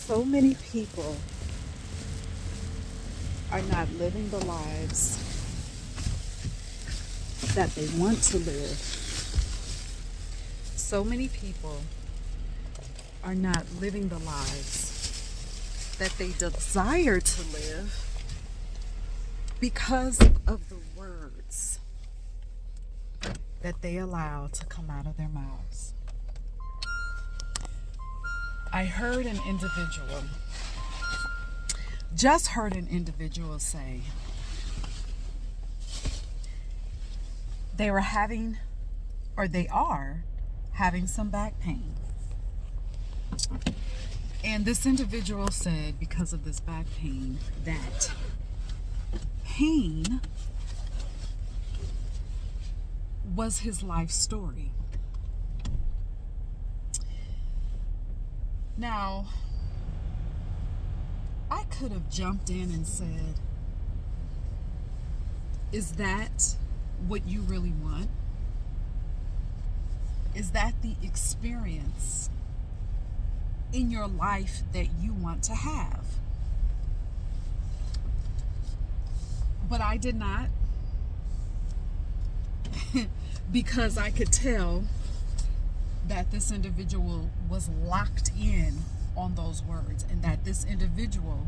So many people are not living the lives that they want to live. So many people are not living the lives that they desire to live because of the words that they allow to come out of their mouths. I heard an individual, just heard an individual say they were having, or they are having some back pain. And this individual said because of this back pain, that pain was his life story. Now, I could have jumped in and said, is that what you really want? Is that the experience in your life that you want to have? But I did not, because I could tell that this individual was locked in on those words, and that this individual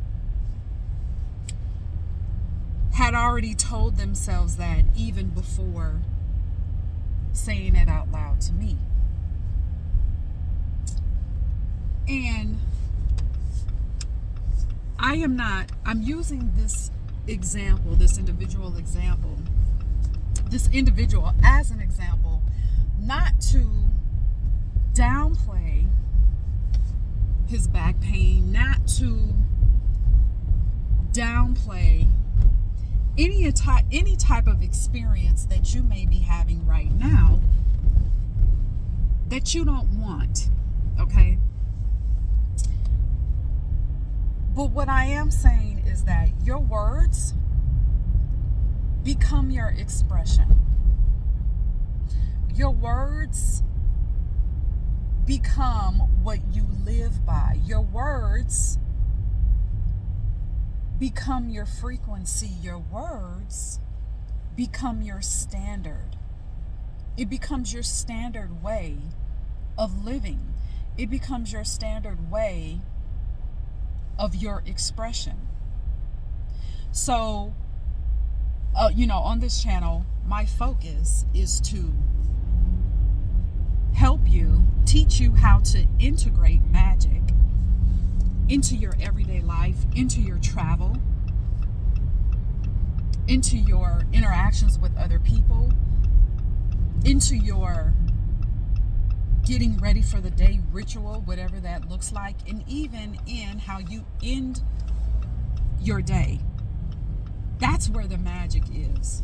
had already told themselves that even before saying it out loud to me. And I'm using this example, this individual as an example, not to downplay his back pain, not to downplay any type of experience that you may be having right now that you don't want, okay? But what I am saying is that your words become your expression. Your words become what you live by. Your words become your frequency. Your words become your standard. It becomes your standard way of living. It becomes your standard way of your expression. So, on this channel, my focus is to help you, teach you how to integrate magic into your everyday life, into your travel, into your interactions with other people, into your getting ready for the day ritual, whatever that looks like, and even in how you end your day. That's where the magic is.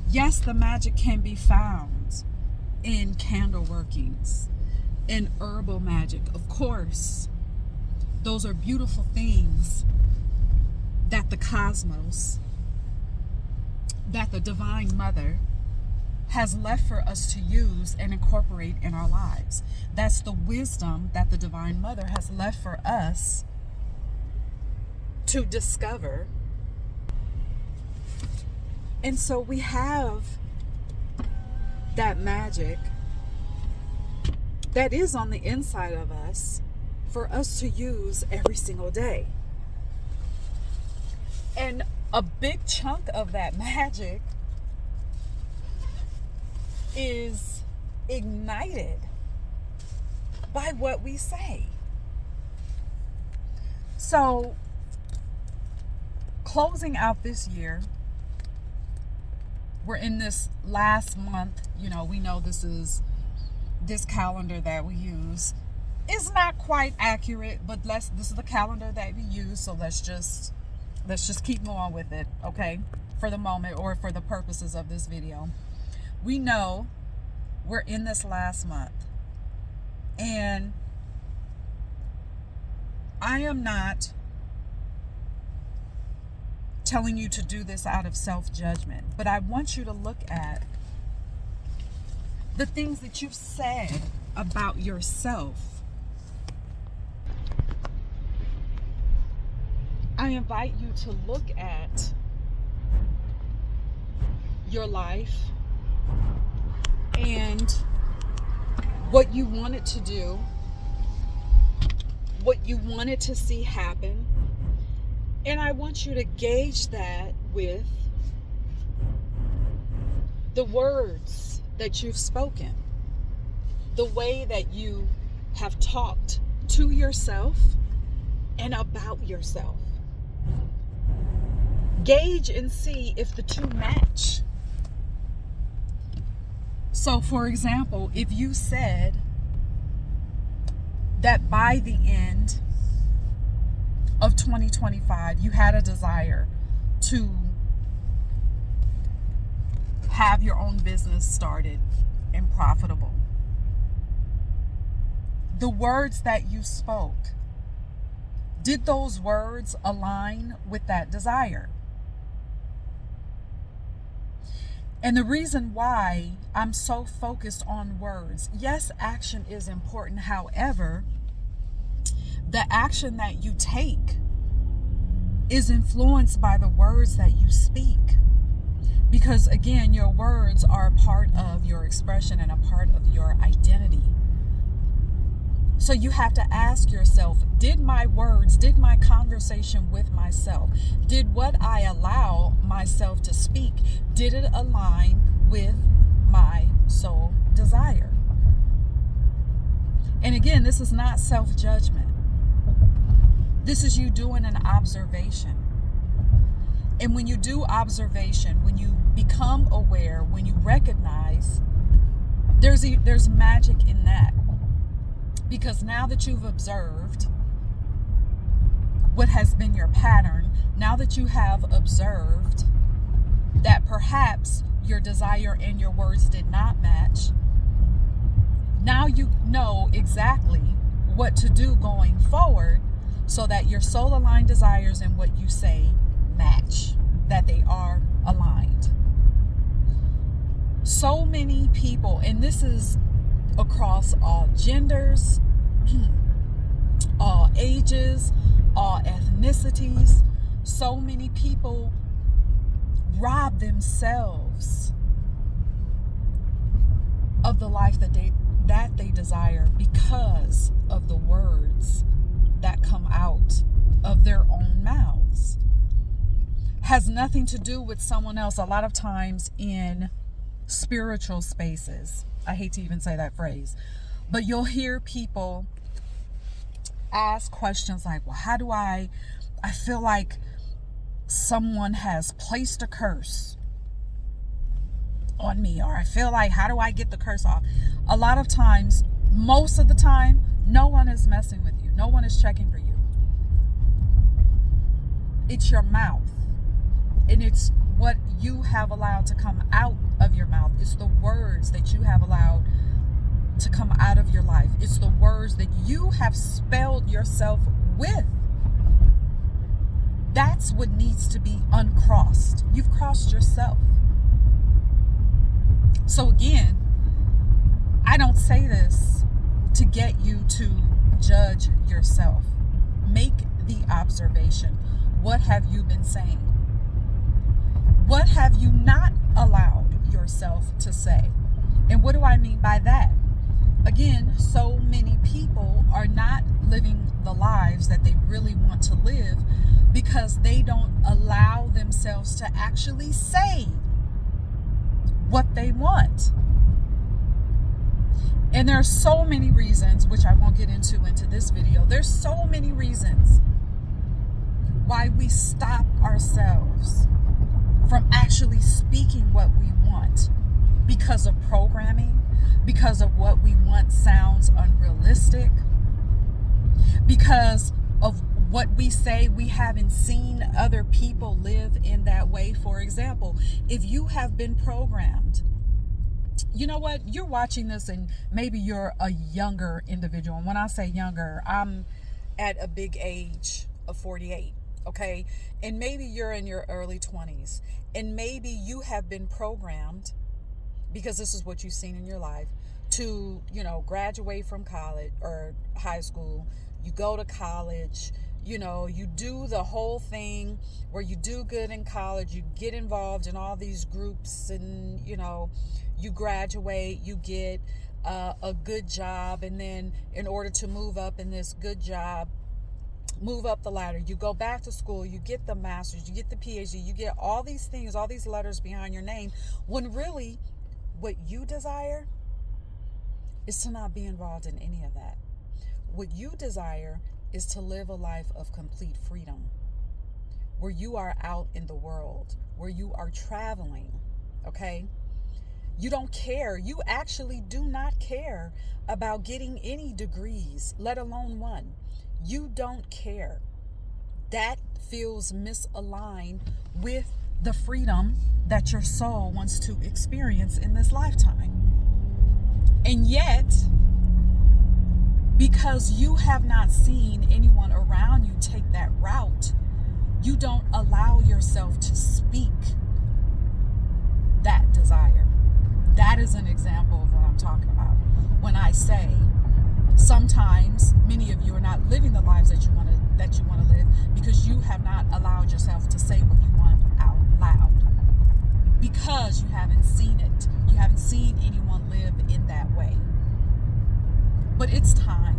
Yes, the magic can be found in candle workings, in herbal magic. Of course, those are beautiful things that the cosmos, that the Divine Mother has left for us to use and incorporate in our lives. That's the wisdom that the Divine Mother has left for us to discover. And so we have that magic that is on the inside of us for us to use every single day. And a big chunk of that magic is ignited by what we say. So, closing out this year, we're in this last month. We know this calendar that we use is not quite accurate, but this is the calendar that we use, so let's just keep going with it, okay, for the moment, or for the purposes of this video. We know we're in this last month, and I am not telling you to do this out of self-judgment, but I want you to look at the things that you've said about yourself I invite you to look at your life and what you wanted to do, what you wanted to see happen. And I want you to gauge that with the words that you've spoken, the way that you have talked to yourself and about yourself. Gauge and see if the two match. So, for example, if you said that by the end of 2025, you had a desire to have your own business started and profitable, the words that you spoke, did those words align with that desire? And the reason why I'm so focused on words, yes, action is important. However, the action that you take is influenced by the words that you speak. Because again, your words are a part of your expression and a part of your identity. So you have to ask yourself, did my words, did my conversation with myself, did what I allow myself to speak, did it align with my soul desire? And again, this is not self-judgment. This is you doing an observation. And when you do observation, when you become aware, when you recognize, there's magic in that. Because now that you've observed what has been your pattern, now that you have observed that perhaps your desire and your words did not match, now you know exactly what to do going forward so that your soul-aligned desires and what you say match, that they are aligned. So many people, and this is across all genders, all ages, all ethnicities, so many people rob themselves of the life that they desire because of the words that come out of their own mouths. Has nothing to do with someone else. A lot of times in spiritual spaces, I hate to even say that phrase, but you'll hear people ask questions like, well, how do I feel like someone has placed a curse on me, or I feel like, how do I get the curse off? A lot of times, most of the time, no one is messing with you. No one is checking for you. It's your mouth. And it's what you have allowed to come out of your mouth. It's the words that you have allowed to come out of your life. It's the words that you have spelled yourself with. That's what needs to be uncrossed. You've crossed yourself. So again, I don't say this to get you to judge yourself. Make the observation. What have you been saying? What have you not allowed yourself to say? And what do I mean by that? Again, so many people are not living the lives that they really want to live because they don't allow themselves to actually say what they want. And there are so many reasons, which I won't get into this video. There's so many reasons why we stop ourselves from actually speaking what we want because of programming, because of what we want sounds unrealistic, because of what we say we haven't seen other people live in that way. For example, if you have been programmed, you know what, you're watching this and maybe you're a younger individual. And when I say younger, I'm at a big age of 48, okay? And maybe you're in your early 20s, and maybe you have been programmed, because this is what you've seen in your life, to, graduate from college or high school. You go to college, you do the whole thing where you do good in college, you get involved in all these groups, and you graduate, you get a good job, and then in order to move up in this good job, move up the ladder, you go back to school, you get the master's, you get the PhD, you get all these things, all these letters behind your name, when really what you desire is to not be involved in any of that. What you desire is to live a life of complete freedom, where you are out in the world, where you are traveling, okay? You don't care. You actually do not care about getting any degrees, let alone one. You don't care. That feels misaligned with the freedom that your soul wants to experience in this lifetime. And yet, because you have not seen anyone around you take that route, you don't allow yourself to speak that desire. That is an example of what I'm talking about. When I say sometimes many of you are not living the lives that you want to live because you have not allowed yourself to say what you want out loud. Because you haven't seen it. You haven't seen anyone live in that way. But it's time.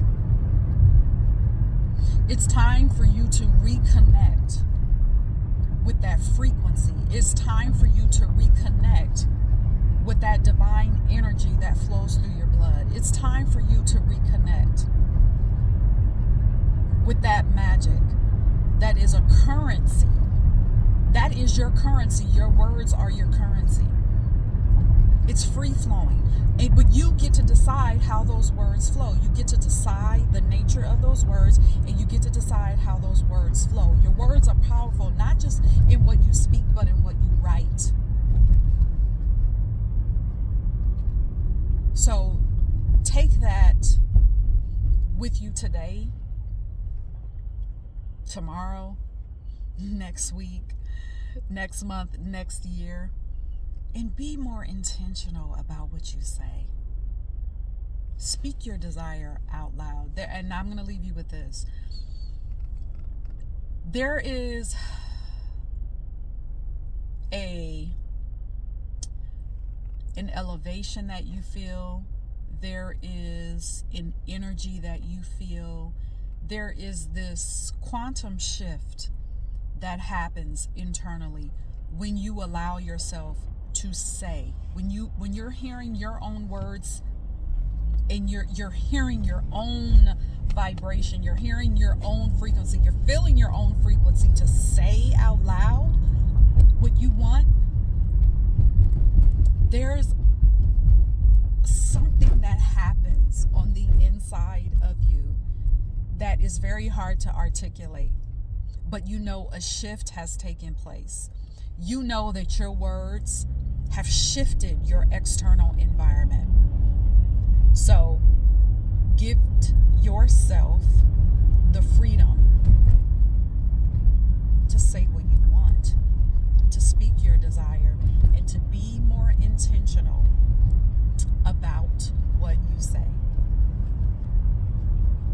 It's time for you to reconnect with that frequency. It's time for you to reconnect with that divine energy that flows through your blood. It's time for you to reconnect with that magic that is a currency. That is your currency. Your words are your currency. It's free flowing. But you get to decide how those words flow. You get to decide the nature of those words, and you get to decide how those words flow. Your words are powerful, not just in what you speak, but in what you write. So take that with you today, tomorrow, next week, next month, next year, and be more intentional about what you say. Speak your desire out loud. And I'm going to leave you with this. There is an elevation that you feel. There is an energy that you feel. There is this quantum shift that happens internally when you allow yourself to say, when you're hearing your own words, and you're hearing your own vibration, you're hearing your own frequency, you're feeling your own frequency to say out loud what you want. There's something that happens on the inside of you that is very hard to articulate, but a shift has taken place. You know that your words have shifted your external environment. So gift yourself the freedom to say what you want, to speak your desire, and to be more intentional about what you say.